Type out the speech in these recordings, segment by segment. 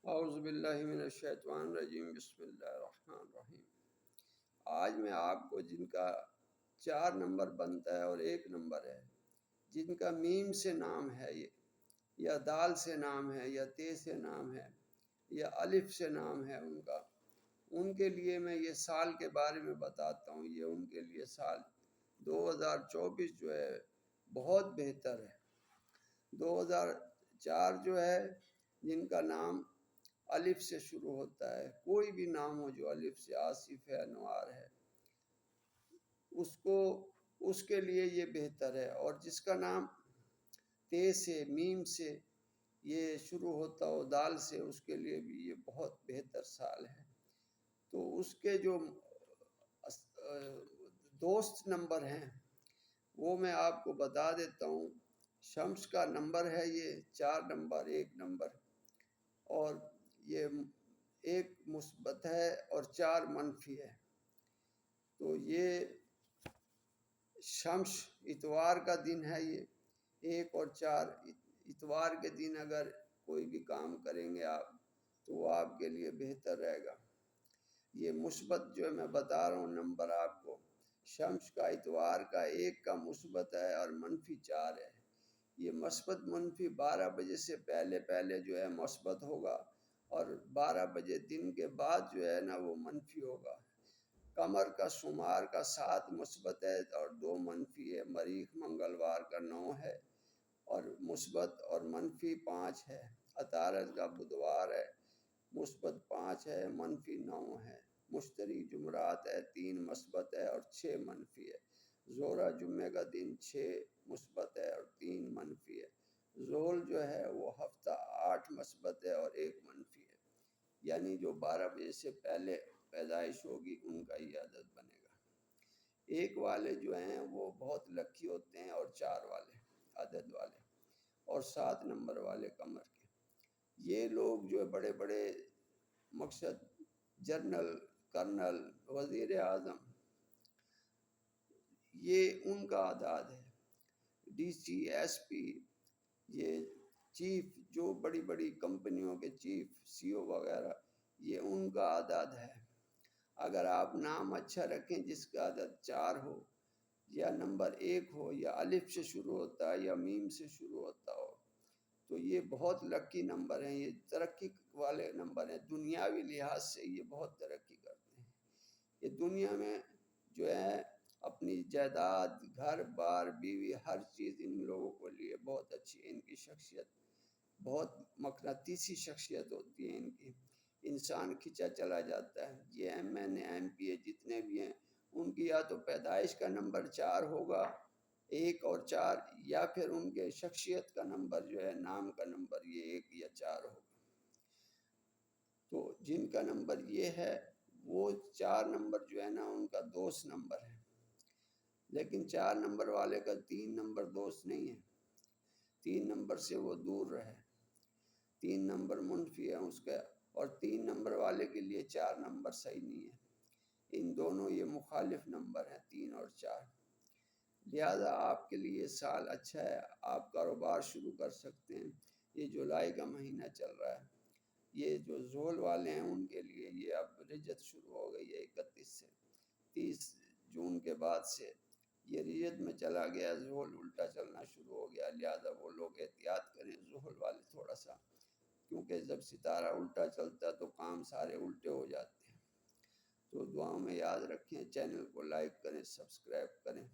اعوذ باللہ من الشیطان الرجیم، بسم اللہ الرحمن الرحیم۔ آج میں آپ کو جن کا 4 نمبر بنتا ہے اور 1 نمبر ہے، جن کا میم سے نام ہے یا دال سے نام ہے یا تے سے نام ہے یا الف سے نام ہے ان کے لیے میں یہ سال کے بارے میں بتاتا ہوں۔ یہ ان کے لیے سال 2024 جو ہے بہت بہتر ہے۔ 2004 جو ہے جن کا نام الف سے شروع ہوتا ہے، کوئی بھی نام ہو جو الف سے، آصف ہے، انوار ہے، اس کے لیے یہ بہتر ہے۔ اور جس کا نام تے سے، میم سے یہ شروع ہوتا ہو، دال سے، اس کے لیے بھی یہ بہت بہتر سال ہے۔ تو اس کے جو دوست نمبر ہیں وہ میں آپ کو بتا دیتا ہوں۔ شمس کا نمبر ہے یہ 4 نمبر، 1 نمبر، اور یہ 1 مثبت ہے اور 4 منفی ہے۔ تو یہ شمس اتوار کا دن ہے، یہ 1 اور 4 اتوار کے دن اگر کوئی بھی کام کریں گے آپ تو وہ آپ کے لیے بہتر رہے گا۔ یہ مثبت جو میں بتا رہا ہوں نمبر آپ کو، شمس کا اتوار کا 1 کا مثبت ہے اور منفی 4 ہے۔ یہ مثبت منفی 12 بجے سے پہلے جو ہے مثبت ہوگا، اور 12 بجے دن کے بعد جو ہے نا وہ منفی ہوگا۔ قمر کا شمار کا 7 مثبت ہے اور 2 منفی ہے۔ مریخ منگلوار کا 9 ہے اور مثبت اور منفی 5 ہے۔ عطارد کا بدوار ہے، مثبت 5 ہے، منفی 9 ہے۔ مشتری جمعرات ہے، 3 مثبت ہے اور 6 منفی ہے۔ زہرہ جمعہ کا دن 6 مثبت ہے اور 3 منفی ہے۔ زحل جو ہے وہ ہفتہ 8 مثبت ہے اور 1 منفی ہے۔ یعنی جو 12 بجے سے پہلے پیدائش ہوگی ان کا یہ عدد بنے گا۔ 1 والے جو ہیں وہ بہت لکی ہوتے ہیں، اور 4 والے عدد والے، اور 7 نمبر والے قمر کے۔ یہ لوگ جو بڑے بڑے مقصد جنرل، کرنل، وزیر اعظم، یہ ان کا اعداد ہے۔ ڈی سی، ایس پی، یہ چیف، جو بڑی بڑی کمپنیوں کے چیف، سی او وغیرہ، یہ ان کا اعداد ہے۔ اگر آپ نام اچھا رکھیں جس کا عدد 4 ہو، یا نمبر 1 ہو، یا الف سے شروع ہوتا ہے یا میم سے شروع ہوتا ہو، تو یہ بہت لکی نمبر ہیں۔ یہ ترقی والے نمبر ہیں، دنیاوی لحاظ سے یہ بہت ترقی کرتے ہیں۔ یہ دنیا میں جو ہے اپنی جائیداد، گھر بار، بیوی، ہر چیز ان لوگوں کے لیے بہت اچھی ہے۔ ان کی شخصیت بہت مقناطیسی شخصیت ہوتی ہے ان کی، انسان کھنچا چلا جاتا ہے۔ یہ ایم این اے، ایم پی اے جتنے بھی ہیں، ان کی یا تو پیدائش کا نمبر 4 ہوگا، 1 اور 4، یا پھر ان کے شخصیت کا نمبر جو ہے، نام کا نمبر، یہ 1 یا 4 ہوگا۔ تو جن کا نمبر یہ ہے وہ 4 نمبر جو ہے نا ان کا دوست نمبر ہے، لیکن 4 نمبر والے کا 3 نمبر دوست نہیں ہے۔ 3 نمبر سے وہ دور رہے، 3 نمبر منفی ہے اس کا، اور 3 نمبر والے کے لیے 4 نمبر صحیح نہیں ہے۔ ان دونوں یہ مخالف نمبر ہیں، 3 اور 4۔ لہذا آپ کے لیے سال اچھا ہے، آپ کاروبار شروع کر سکتے ہیں۔ یہ جولائی کا مہینہ چل رہا ہے۔ یہ جو زحل والے ہیں ان کے لیے یہ اب رجت شروع ہو گئی ہے 31 سے، 30 جون کے بعد سے یہ رجت میں چلا گیا، زحل الٹا چلنا شروع ہو گیا۔ لہذا وہ لوگ احتیاط کریں، زحل والے تھوڑا سا، کیونکہ جب ستارہ الٹا چلتا ہے تو کام سارے الٹے ہو جاتے ہیں۔ تو دعاؤں میں یاد رکھیں، چینل کو لائک کریں، سبسکرائب کریں،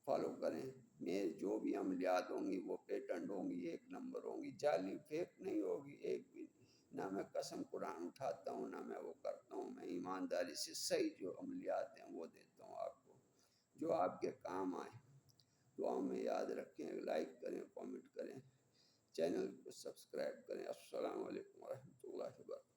فالو کریں۔ میں جو بھی عملیات ہوں گی وہ پیٹنٹ ہوں گی، 1 نمبر ہوں گی، جعلی فیک نہیں ہوگی ایک بھی۔ نہ میں قسم قرآن اٹھاتا ہوں، نہ میں وہ کرتا ہوں۔ میں ایمانداری سے صحیح جو عملیات ہیں وہ دیتا ہوں آپ کو، جو آپ کے کام آئیں۔ دعاؤں میں یاد رکھیں، لائک کریں، کامنٹ کریں، چینل کو سبسکرائب کریں۔ السلام علیکم ورحمۃ اللہ وبرکاتہ۔